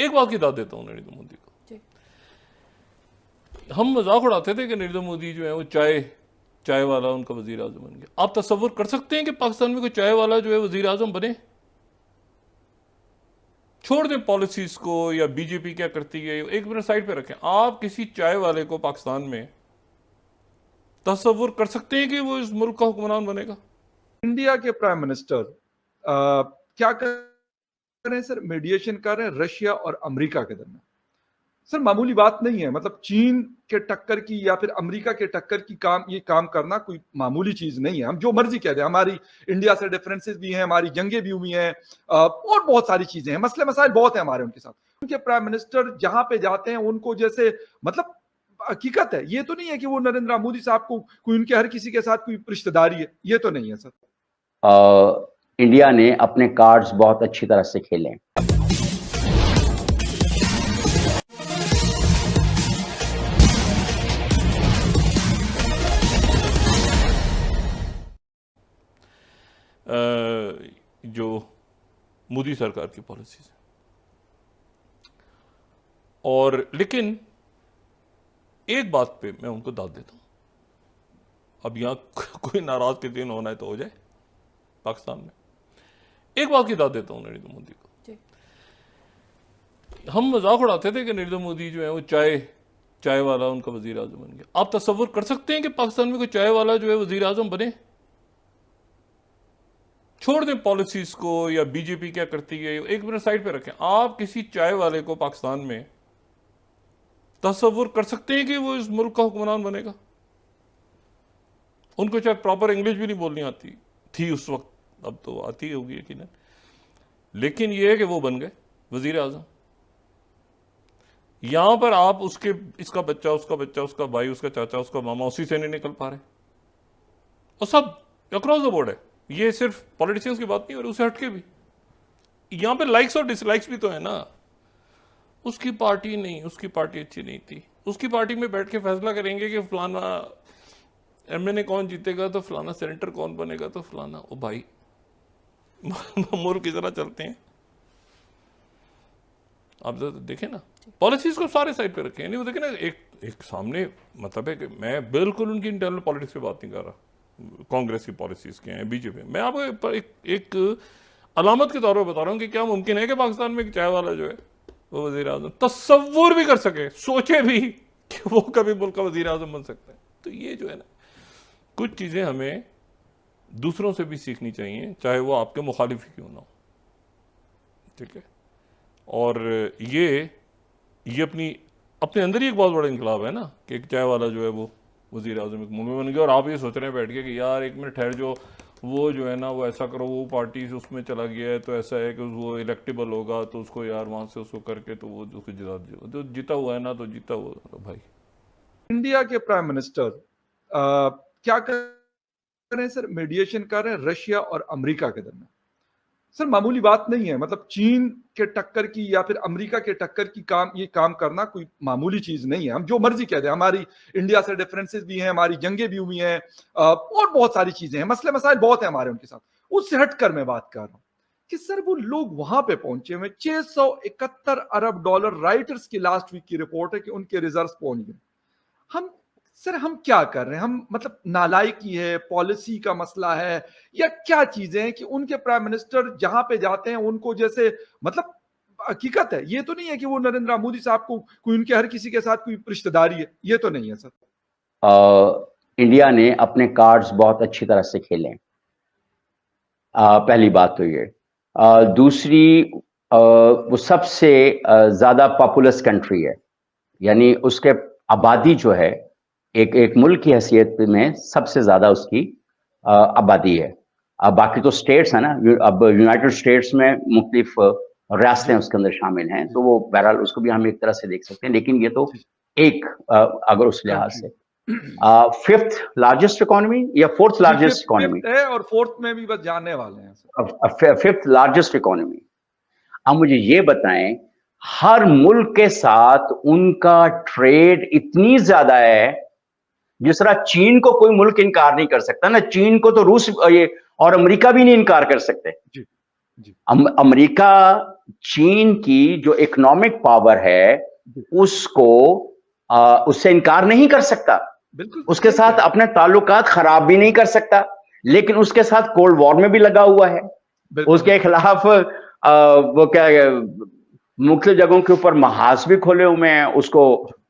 एक बात की दाद देता हूँ नरेंद्र मोदी को। हम मजाक उड़ाते थे कि नरेंद्र मोदी जो है वो चाय वाला उनका वजीर आजम बन गया। आप तस्वुर कर सकते हैं कि पाकिस्तान में कोई चाय वाला जो है वजीर आजम बने? छोड़ दें पॉलिसीज को या बीजेपी क्या करती है, एक मिनट साइड पे रखें। आप किसी चाय वाले को पाकिस्तान में तस्वुर कर सकते हैं कि वो इस मुल्क का हुक्मरान बनेगा? इंडिया के प्राइम मिनिस्टर क्या कर रहे हैं सर? मीडिएशन कर रहे हैं रशिया और अमेरिका के दरमियान। सर मामूली बात नहीं है, मतलब चीन के टक्कर की या फिर अमेरिका के टक्कर की ये काम करना कोई मामूली चीज नहीं है। हम जो मर्जी कह दें, हमारी इंडिया से डिफरेंसेस भी हैं, हमारी जंगें भी हुई हैं और बहुत सारी चीजें हैं, मसले मसाइल बहुत है हमारे उनके साथ। उनके प्राइम मिनिस्टर जहां पे जाते हैं उनको जैसे मतलब हकीकत है, ये तो नहीं है कि वो नरेंद्र मोदी साहब को कोई उनके हर किसी के साथ कोई रिश्तेदारी है, ये तो नहीं है सर। इंडिया ने अपने कार्ड्स बहुत अच्छी तरह से खेले। जो मोदी सरकार की पॉलिसीज है, और लेकिन एक बात पे मैं उनको दाद देता हूं। अब यहां कोई नाराज के दिन होना है तो हो जाए पाकिस्तान में। एक बात की दाद देता हूं नरेंद्र मोदी को। हम मजाक उड़ाते थे कि नरेंद्र मोदी जो है वो चाय वाला उनका वजीर आजम बन गया। आप तस्वुर कर सकते हैं कि पाकिस्तान में कोई चाय वाला जो है वजीर आजम बने? छोड़ दें पॉलिसीज को या बीजेपी क्या करती है, एक मिनट साइड पे रखें। आप किसी चाय वाले को पाकिस्तान में तस्वुर कर सकते हैं कि वो इस मुल्क का हुक्मरान बनेगा? उनको शायद प्रॉपर इंग्लिश भी नहीं बोलनी आती थी उस वक्त, अब तो आती होगी यकीनन, लेकिन ये है कि वो बन गए वजीर आजम। यहां पर आप इसका बच्चा, उसका भाई, उसका चाचा, उसका मामा, उसी से नहीं निकल पा रहे, और सब अक्रॉस द बोर्ड है। ये सिर्फ पॉलिटिशियंस की बात नहीं, और उसे हटके भी यहां पे लाइक्स और डिसलाइक्स भी तो है ना। उसकी पार्टी नहीं, उसकी पार्टी अच्छी नहीं थी, उसकी पार्टी में बैठ के फैसला करेंगे कि फलाना एमएनए कौन जीतेगा, तो फलाना सेनेटर कौन बनेगा, तो फलाना। ओ भाई मुल्क की तरह चलते हैं आप देखें ना, पॉलिसीज को सारे साइड पे रखें। नहीं वो देखें ना, एक सामने मतलब है कि मैं बिल्कुल उनकी इंटरनल पॉलिटिक्स पे बात नहीं कर रहा, कांग्रेस की पॉलिसीज क्या हैं, बीजेपी। मैं आपको एक अलामत के तौर पर बता रहा हूं कि क्या मुमकिन है कि पाकिस्तान में एक चाय वाला जो है वो वजीर आजम तस्वुर भी कर सके, सोचे भी कि वो कभी मुल्क का वजीर आजम बन सकता है। तो ये जो है ना, कुछ चीजें हमें दूसरों से भी सीखनी चाहिए, चाहे वो आपके मुखालिफ ही क्यों ना हो, ठीक है। और ये अपने अंदर ही एक बहुत बड़ा इंकलाब है ना कि एक चाय वाला जो है वो वजीर आजम एक मुल्क में बन गया, और आप ये सोच रहे हैं बैठ के कि यार एक मिनट ठहर, वो जो है ना वो ऐसा करो, वो पार्टी से उसमें चला गया है तो ऐसा है कि वो इलेक्टेबल होगा, तो उसको यार वहां से उसको करके तो वो उसको जो जीता हुआ है ना, तो जीता हुआ तो भाई। इंडिया के प्राइम मिनिस्टर क्या कर रहे हैं सर? मीडिएशन कर रहे हैं रशिया और अमेरिका के दरमियान। सर मामूली बात नहीं है, मतलब चीन के टक्कर की या फिर अमेरिका के टक्कर की ये काम करना कोई मामूली चीज नहीं है। हम जो मर्जी कह दें, हमारी इंडिया से डिफरेंसेस भी हैं, हमारी जंगें भी हुई हैं और बहुत सारी चीजें हैं, मसले मसाइल बहुत है हमारे उनके साथ। उससे हटकर मैं बात कर रहा हूं कि सर वो लोग वहां पे पहुंचे हुए, 671 अरब डॉलर राइटर्स की लास्ट वीक की रिपोर्ट है कि उनके रिजर्व पहुंच गए। हम क्या कर रहे हैं? हम मतलब नालायकी है, पॉलिसी का मसला है, या क्या चीजें हैं कि उनके प्राइम मिनिस्टर जहां पे जाते हैं उनको जैसे मतलब हकीकत है, ये तो नहीं है कि वो नरेंद्र मोदी साहब को कोई उनके हर किसी के साथ कोई रिश्तेदारी है, ये तो नहीं है सर। इंडिया ने अपने कार्ड्स बहुत अच्छी तरह से खेले। पहली बात तो ये। दूसरी, वो सबसे ज्यादा पॉपुलस कंट्री है, यानी उसके आबादी जो है एक मुल्क की हैसियत में सबसे ज्यादा उसकी आबादी है। अब बाकी तो स्टेट्स है ना, अब यूनाइटेड स्टेट्स में मुख्तलिफ रियासतें उसके अंदर शामिल हैं, तो वो बहरहाल उसको भी हम एक तरह से देख सकते हैं, लेकिन ये तो एक अगर उस लिहाज से 5th लार्जेस्ट इकोनॉमी या 4th लार्जेस्ट इकोनॉमी है, और 4th में भी बस जाने वाले हैं। 5th largest economy. अब मुझे ये बताएं, हर मुल्क के साथ उनका ट्रेड इतनी ज्यादा है, जिस तरह चीन को कोई मुल्क इनकार नहीं कर सकता ना, चीन को तो रूस ये और अमेरिका भी नहीं इनकार कर सकते। जी, जी। अमेरिका चीन की जो इकोनॉमिक पावर है उसको उससे इनकार नहीं कर सकता, बिल्कुल उसके साथ अपने ताल्लुकात खराब भी नहीं कर सकता, लेकिन उसके साथ कोल्ड वॉर में भी लगा हुआ है, उसके खिलाफ वो क्या मुख्य जगहों के ऊपर महाज भी खोले हुए हैं, उसको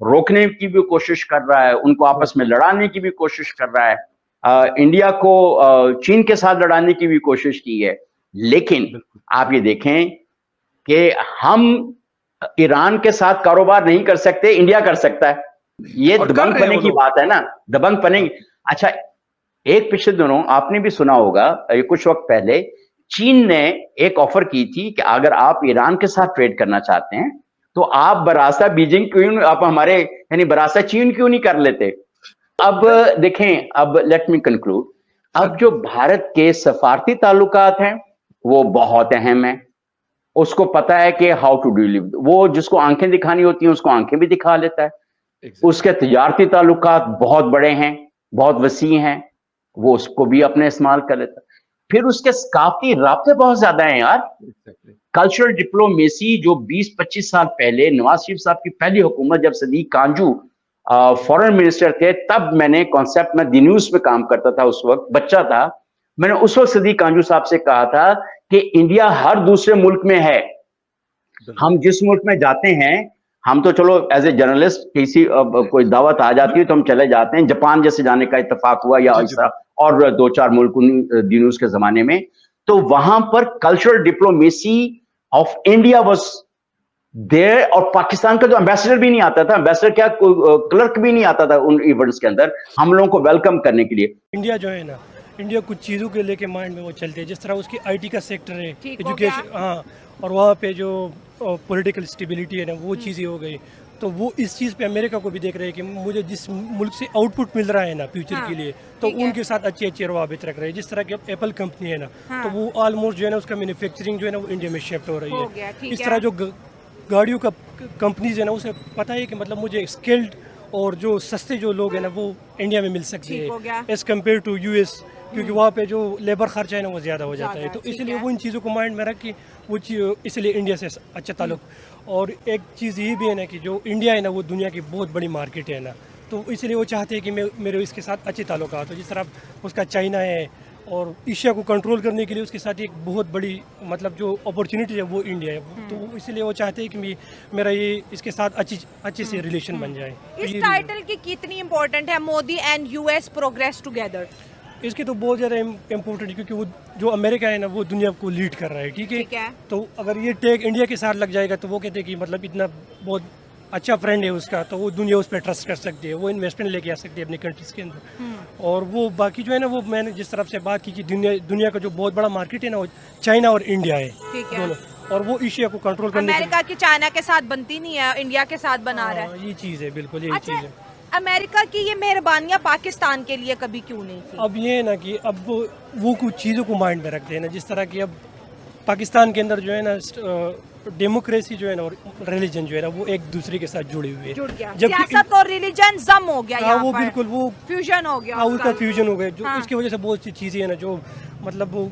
रोकने की भी कोशिश कर रहा है, उनको आपस में लड़ाने की भी कोशिश कर रहा है, इंडिया को चीन के साथ लड़ाने की भी कोशिश की है। लेकिन आप ये देखें कि हम ईरान के साथ कारोबार नहीं कर सकते, इंडिया कर सकता है। ये दबंग पने की बात है ना, दबंग पने। अच्छा, एक पिछले दिनों आपने भी सुना होगा, कुछ वक्त पहले चीन ने एक ऑफर की थी कि अगर आप ईरान के साथ ट्रेड करना चाहते हैं तो आप बरासा बीजिंग क्यों, आप हमारे यानी बरासा चीन क्यों नहीं कर लेते। अब देखें, अब लेट मी कंक्लूड, अब जो भारत के सफारती ताल्लुकात हैं वो बहुत अहम है, उसको पता है कि हाउ टू डील, वो जिसको आंखें दिखानी होती हैं उसको आंखें भी दिखा लेता है। उसके तिजारती ताल्लुकात बहुत बड़े हैं, बहुत वसी हैं, वो उसको भी अपने इस्तेमाल कर लेता है। फिर उसके सकाफती राब्ते बहुत ज्यादा हैं यार। कल्चरल डिप्लोमेसी जो 20-25 साल पहले नवाज शरीफ साहब की पहली हुकूमत, जब सदीक कांजू फॉरेन मिनिस्टर थे, तब मैंने कॉन्सेप्ट में दी न्यूज में काम करता था, उस वक्त बच्चा था, मैंने उस वक्त सदीक कांजू साहब से कहा था कि इंडिया हर दूसरे मुल्क में है, हम जिस मुल्क में जाते हैं, हम तो चलो एज ए जर्नलिस्ट किसी कोई दावत आ जाती है तो हम चले जाते हैं, जापान जैसे जाने का इत्तेफाक हुआ या ऐसा और 2-4 मुल्क दी न्यूज के जमाने में, तो वहां पर cultural diplomacy of India was there, और पाकिस्तान का जो एम्बेसडर भी नहीं आता था, एम्बेसडर क्या क्लर्क भी नहीं आता था उन इवेंट्स के अंदर हम लोगों को वेलकम करने के लिए। इंडिया जो है ना, इंडिया कुछ चीज़ों के लेके माइंड में वो चलते हैं, जिस तरह उसकी आईटी का सेक्टर है, एजुकेशन, हाँ, और वहाँ पे जो पॉलिटिकल स्टेबिलिटी है ना, वो चीज़ें हो गई, तो वो इस चीज़ पे अमेरिका को भी देख रहे हैं कि मुझे जिस मुल्क से आउटपुट मिल रहा है ना फ्यूचर के लिए, तो उनके साथ अच्छे रवाबित रख रहे हैं। जिस तरह की एप्पल कंपनी है ना, तो वो ऑलमोस्ट जो है ना उसका मैन्युफैक्चरिंग जो है ना वो इंडिया में शिफ्ट हो रही है। इस तरह जो गाड़ियों का कंपनीज है ना, उसे पता है कि मतलब मुझे स्किल्ड और जो सस्ते जो लोग हैं ना वो इंडिया में मिल सकते हैं एज कम्पेयर टू यूएस, क्योंकि वहाँ पे जो लेबर खर्चा है ना वो ज़्यादा हो जाता है, तो इसलिए वो इन चीज़ों को माइंड में रख के वो इसलिए इंडिया से अच्छा ताल्लुक। और एक चीज़ ये भी है ना कि जो इंडिया है ना वो दुनिया की बहुत बड़ी मार्केट है ना, तो इसलिए वो चाहते हैं कि मेरे इसके साथ अच्छे ताल्लुकात हो। जिस तरह उसका चाइना है और एशिया को कंट्रोल करने के लिए उसके साथ एक बहुत बड़ी मतलब जो अपॉर्चुनिटी है वो इंडिया है, तो इसलिए वो चाहते हैं कि मेरा ये इसके साथ अच्छे से रिलेशन बन जाए। इस टाइटल की कितनी इम्पोर्टेंट है Modi and US progress together? इसकी तो बहुत ज़्यादा इम्पोर्टेंट है, क्योंकि वो जो अमेरिका है ना वो दुनिया को लीड कर रहा है, ठीक है? तो अगर ये टैग इंडिया के साथ लग जाएगा तो वो कहते हैं कि मतलब इतना बहुत अच्छा फ्रेंड है उसका, तो वो दुनिया उस पर ट्रस्ट कर सकती है, वो इन्वेस्टमेंट लेके आ सकती है अपनी कंट्रीज के अंदर। और वो बाकी जो है ना, वो मैंने जिस तरफ से बात की कि दुनिया का जो बहुत बड़ा मार्केट है ना वो चाइना और इंडिया है दोनों, और वो एशिया को कंट्रोल करने अमेरिका की चाइना के साथ बनती नहीं है, इंडिया के साथ बना रहा है। ये चीज़ है, बिल्कुल यही चीज़ है। अमेरिका की ये मेहरबानियां पाकिस्तान के लिए कभी क्यों नहीं थी? अब ये है ना कि अब वो कुछ चीज़ों को माइंड में रखते हैं ना, जिस तरह की अब पाकिस्तान के अंदर जो है ना डेमोक्रेसी जो है ना और रिलीजन जो है ना वो एक दूसरे के साथ जुड़े हुए जुड़ गया, सियासत और रिलीजन जम हो गया यहाँ वो पर। बिल्कुल वो फ्यूजन हो गया, उसका फ्यूजन हो गया, जो इसकी वजह से बहुत सी चीज़ें हैं ना जो मतलब वो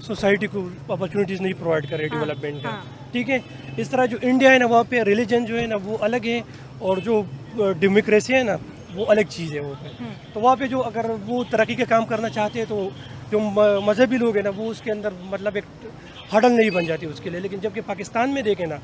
सोसाइटी को अपॉर्चुनिटीज़ नहीं प्रोवाइड कर रहे डेवलपमेंट का, ठीक है? इस तरह जो इंडिया है ना वहाँ पे रिलीजन जो है ना वो अलग है, और जो डेमोक्रेसी है ना वो अलग चीज़ है वो पे। तो वहाँ पे जो अगर वो तरक्की का काम करना चाहते हैं तो जो मजहबी लोग हैं ना वो उसके अंदर मतलब एक हडल नहीं बन जाती उसके लिए। लेकिन जबकि पाकिस्तान में देखें ना,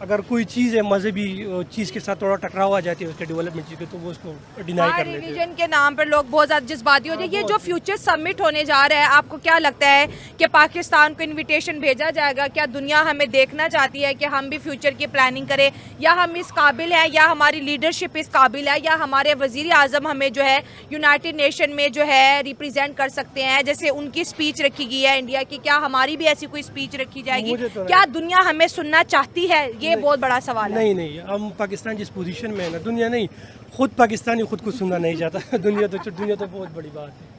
अगर कोई चीज़ है मजहबी चीज़ के साथ थोड़ा टकराव आ जाती है उसके डेवलपमेंट चीज़ के, तो वो उसको डिनाई कर लेते हैं। रिलीजन के नाम पर लोग बहुत ज़्यादा जज्बाती होते हैं। ये जो फ्यूचर समिट होने जा रहा है, आपको क्या लगता है कि पाकिस्तान को इनविटेशन भेजा जाएगा? क्या दुनिया हमें देखना चाहती है कि हम भी फ्यूचर की प्लानिंग करें, या हम इस काबिल हैं, या हमारी लीडरशिप इस काबिल है, या हमारे वज़ीर आज़म हमें जो है यूनाइटेड नेशन में जो है रिप्रेजेंट कर सकते हैं? जैसे उनकी स्पीच रखी गई है इंडिया की, क्या हमारी भी ऐसी कोई स्पीच रखी जाएगी? क्या दुनिया हमें सुनना चाहती है? ये बहुत बड़ा सवाल है। नहीं, हम पाकिस्तान जिस पोजीशन में है ना, दुनिया नहीं, खुद पाकिस्तानी खुद को सुनना नहीं चाहता। दुनिया तो बहुत बड़ी बात है।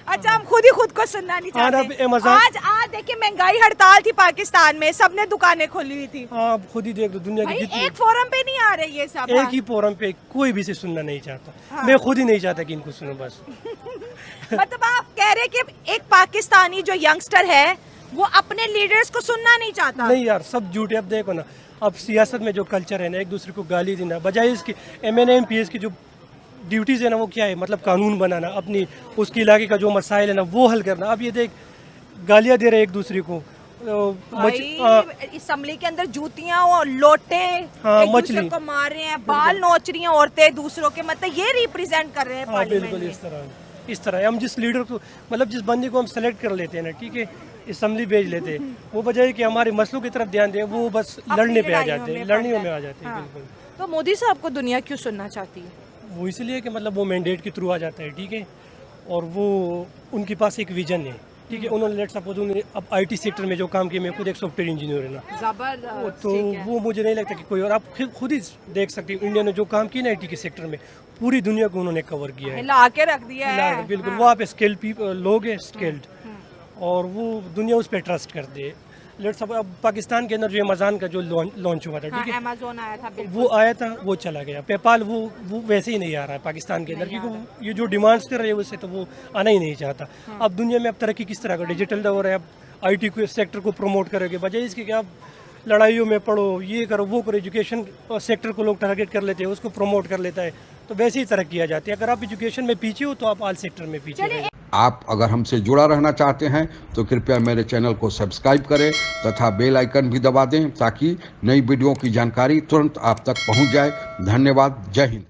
अच्छा, हम खुद ही खुद को सुनना नहीं चाहते। आज देखिए महंगाई हड़ताल थी पाकिस्तान में, सबने दुकानें खोली हुई थी। आप खुद ही देख लो, दुनिया की जितनी एक फोरम पे नहीं आ रही है सब, एक ही फोरम पे कोई भी से सुनना नहीं चाहता। मैं खुद ही नहीं चाहता कि इनको सुनो बस। मतलब आप कह रहे कि एक पाकिस्तानी जो यंगस्टर है वो अपने लीडर्स को सुनना नहीं चाहता। नहीं यार, सब झूठे। अब देखो ना, अब सियासत में जो कल्चर है ना, एक दूसरे को गाली देना, बजाय इसकी MNA MPs की जो ड्यूटीज़ है ना, वो क्या है, मतलब कानून बनाना, अपनी उसके इलाके का जो मसाइल है ना वो हल करना। अब ये देख, गालियाँ दे रहे एक दूसरे को, असम्बली के अंदर जूतियां और लोटे एक दूसरे को मार रहे हैं, बाल नोच रही हैं औरतें दूसरों के, मतलब ये रिप्रेजेंट कर रहे हैं पार्लियामेंट में। बिल्कुल इस तरह हम जिस लीडर को, मतलब जिस बंदे को हम सेलेक्ट कर लेते हैं ना, ठीक है, असम्बली भेज लेते हैं, वो बजाय कि हमारे मसलों की तरफ ध्यान दें, वो बस लड़ने पे आ जाते हैं, लड़ने में आ जाते हैं। बिल्कुल। तो मोदी साहब को दुनिया क्यों सुनना चाहती है? वो इसलिए कि मतलब वो मैंडेट के थ्रू आ जाता है, ठीक है, और वो उनके पास एक विजन है, ठीक है। उन्होंने लेट सपोज उन्होंने अब IT सेक्टर में जो काम किया, मैं खुद एक सॉफ्टवेयर इंजीनियर है ना, जबरदस्त। तो वो मुझे नहीं लगता कि कोई और, आप खुद ही देख सकते हो, इंडिया ने जो काम किया ना IT के सेक्टर में, पूरी दुनिया को उन्होंने कवर किया है, ला के रख दिया है। बिल्कुल। वहाँ पे स्किल्ड लोग हैं, स्किल्ड, और वो दुनिया उस पर ट्रस्ट करते है। लेट्स सपोज अब पाकिस्तान के अंदर जो अमेज़न का जो लॉन्च हुआ था, ठीक है, अमेज़न आया था, वो आया था, वो चला गया। पेपाल वो वैसे ही नहीं आ रहा है पाकिस्तान के अंदर, क्योंकि ये जो डिमांड्स कर रहे हैं उससे तो वो आना ही नहीं चाहता। अब दुनिया में अब तरक्की किस तरह का, डिजिटल दौर है, अब IT को सेक्टर को प्रमोट करोगे, बजाय इसके कि आप लड़ाइयों में पढ़ो, ये करो, वो करो। एजुकेशन सेक्टर को लोग टारगेट कर लेते हैं, उसको प्रमोट कर लेता है, तो वैसे ही तरक्की आ जाती है। अगर आप एजुकेशन में पीछे हो तो आप ऑल सेक्टर में पीछे रहे। आप अगर हमसे जुड़ा रहना चाहते हैं तो कृपया मेरे चैनल को सब्सक्राइब करें तथा बेल आइकन भी दबा दें, ताकि नई वीडियो की जानकारी तुरंत आप तक पहुंच जाए। धन्यवाद। जय हिंद।